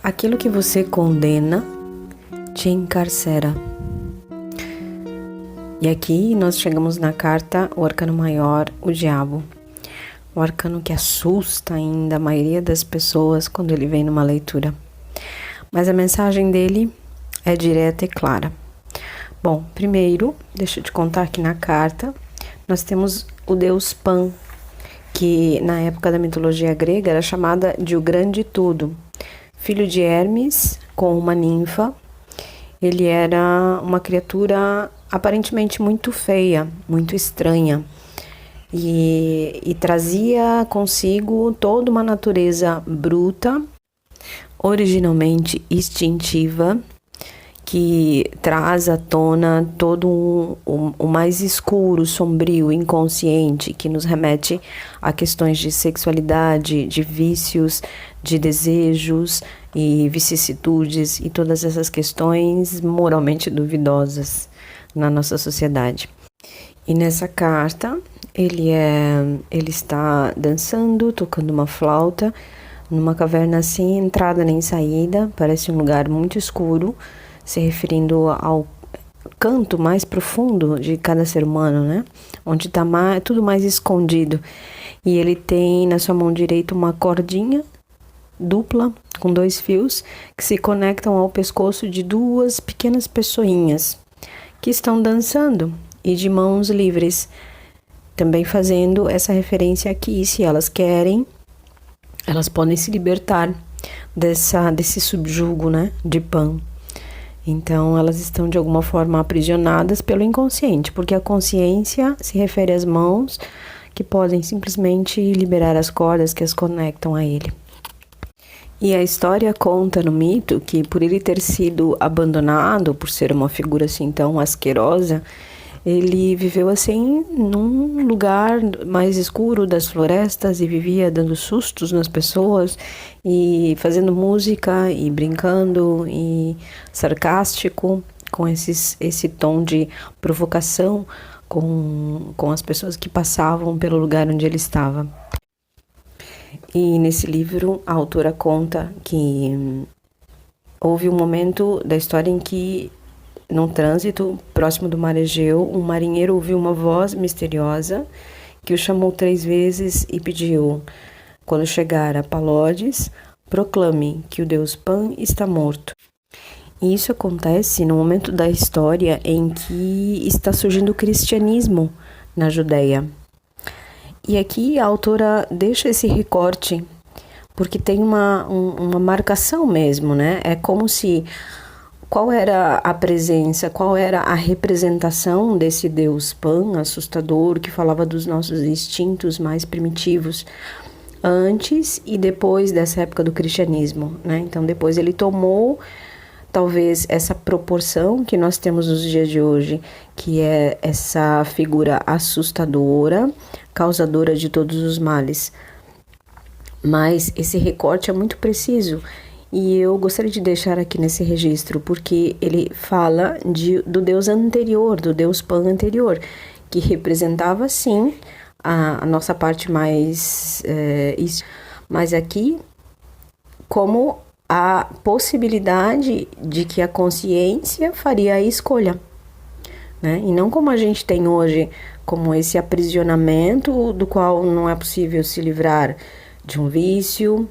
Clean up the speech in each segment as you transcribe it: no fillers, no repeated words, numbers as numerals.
Aquilo que você condena te encarcera. E aqui nós chegamos na carta, o arcano maior, o diabo. O arcano que assusta ainda a maioria das pessoas quando ele vem numa leitura. Mas a mensagem dele é direta e clara. Bom, primeiro, deixa eu te contar que na carta nós temos o deus Pan, que na época da mitologia grega era chamada de o Grande Tudo. Filho de Hermes com uma ninfa, ele era uma criatura aparentemente muito feia, muito estranha, e trazia consigo toda uma natureza bruta, originalmente instintiva, que traz à tona todo o mais escuro, sombrio, inconsciente, que nos remete a questões de sexualidade, de vícios, de desejos e vicissitudes e todas essas questões moralmente duvidosas na nossa sociedade. E nessa carta ele está dançando, tocando uma flauta, numa caverna sem entrada nem saída, parece um lugar muito escuro, se referindo ao canto mais profundo de cada ser humano, né? Onde está tudo mais escondido. E ele tem na sua mão direita uma cordinha dupla com 2 fios que se conectam ao pescoço de 2 pequenas pessoinhas que estão dançando e de mãos livres, também fazendo essa referência aqui. Se elas querem, elas podem se libertar desse subjugo, né, de Pan. Então, elas estão de alguma forma aprisionadas pelo inconsciente, porque a consciência se refere às mãos que podem simplesmente liberar as cordas que as conectam a ele. E a história conta no mito que, por ele ter sido abandonado, por ser uma figura assim tão asquerosa, ele viveu assim num lugar mais escuro das florestas e vivia dando sustos nas pessoas e fazendo música e brincando e sarcástico com esse tom de provocação com as pessoas que passavam pelo lugar onde ele estava. E nesse livro a autora conta que houve um momento da história em que, num trânsito próximo do mar Egeu, um marinheiro ouviu uma voz misteriosa que o chamou 3 vezes e pediu: quando chegar a Palodes, proclame que o deus Pan está morto. E isso acontece no momento da história em que está surgindo o cristianismo na Judéia. E aqui a autora deixa esse recorte, porque tem uma marcação mesmo, né? É como se... Qual era a presença, qual era a representação desse deus Pan, assustador, que falava dos nossos instintos mais primitivos, antes e depois dessa época do cristianismo, né? Então, depois ele tomou, talvez, essa proporção que nós temos nos dias de hoje, que é essa figura assustadora, causadora de todos os males. Mas esse recorte é muito preciso. E eu gostaria de deixar aqui nesse registro, porque ele fala do deus anterior, do deus Pan anterior, que representava, sim, a nossa parte mais... mas aqui, como a possibilidade de que a consciência faria a escolha, né? E não como a gente tem hoje, como esse aprisionamento do qual não é possível se livrar de um vício,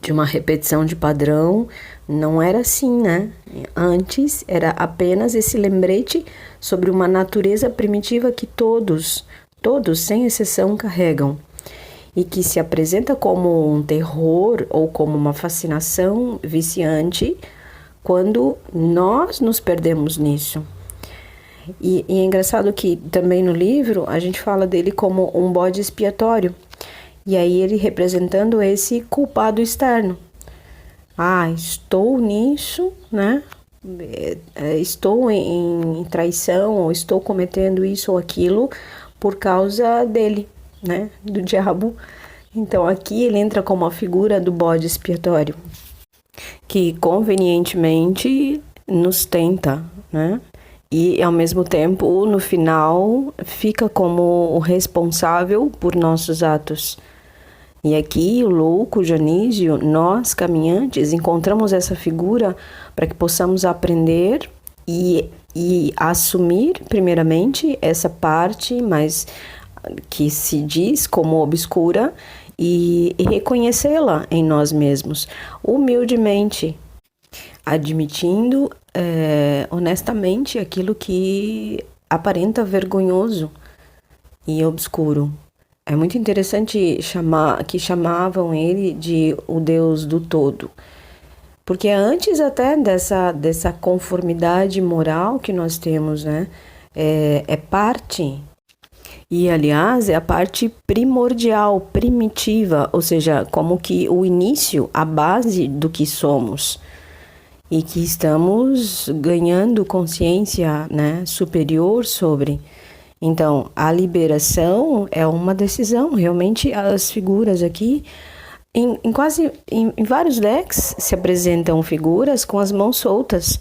de uma repetição de padrão. Não era assim, né? Antes era apenas esse lembrete sobre uma natureza primitiva que todos, sem exceção, carregam, e que se apresenta como um terror ou como uma fascinação viciante quando nós nos perdemos nisso. E é engraçado que também no livro a gente fala dele como um bode expiatório. E aí ele representando esse culpado externo. Estou nisso, né? Estou em traição, ou estou cometendo isso ou aquilo por causa dele, né? Do diabo. Então aqui ele entra como a figura do bode expiatório, que convenientemente nos tenta, né? E ao mesmo tempo, no final, fica como o responsável por nossos atos. E aqui, o louco Dionísio, nós caminhantes, encontramos essa figura para que possamos aprender e assumir, primeiramente, essa parte mais que se diz como obscura e reconhecê-la em nós mesmos, humildemente, admitindo honestamente aquilo que aparenta vergonhoso e obscuro. É muito interessante que chamavam ele de o Deus do todo. Porque antes até dessa conformidade moral que nós temos, né? É parte, e aliás é a parte primordial, primitiva, ou seja, como que o início, a base do que somos. E que estamos ganhando consciência, né, superior sobre. Então, a liberação é uma decisão. Realmente, as figuras aqui, em vários decks, se apresentam figuras com as mãos soltas,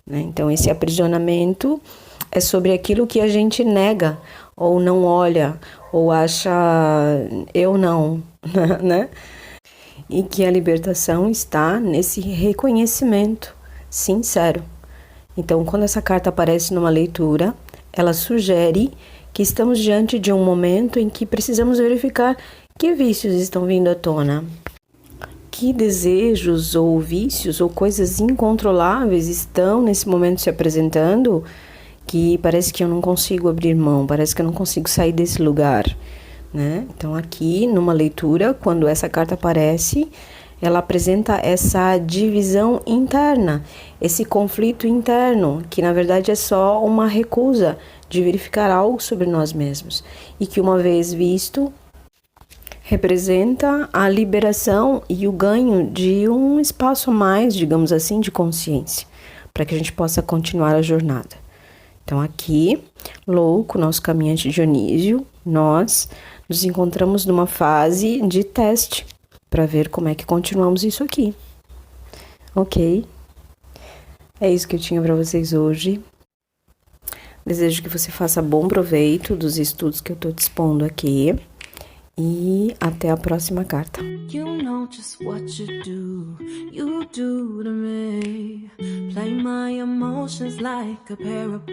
né? Então, esse aprisionamento é sobre aquilo que a gente nega, ou não olha, ou acha eu não, né? E que a libertação está nesse reconhecimento sincero. Então, quando essa carta aparece numa leitura, ela sugere que estamos diante de um momento em que precisamos verificar que vícios estão vindo à tona, que desejos ou vícios ou coisas incontroláveis estão nesse momento se apresentando, que parece que eu não consigo abrir mão, parece que eu não consigo sair desse lugar, né? Então aqui numa leitura, quando essa carta aparece, ela apresenta essa divisão interna, esse conflito interno, que na verdade é só uma recusa de verificar algo sobre nós mesmos, e que uma vez visto, representa a liberação e o ganho de um espaço a mais, digamos assim, de consciência, para que a gente possa continuar a jornada. Então aqui, louco, nosso caminhante Dionísio, nós nos encontramos numa fase de teste, para ver como é que continuamos isso aqui. Ok? É isso que eu tinha para vocês hoje. Desejo que você faça bom proveito dos estudos que eu estou dispondo aqui. E até a próxima carta. You know just what you do to me. Play my emotions like a pair of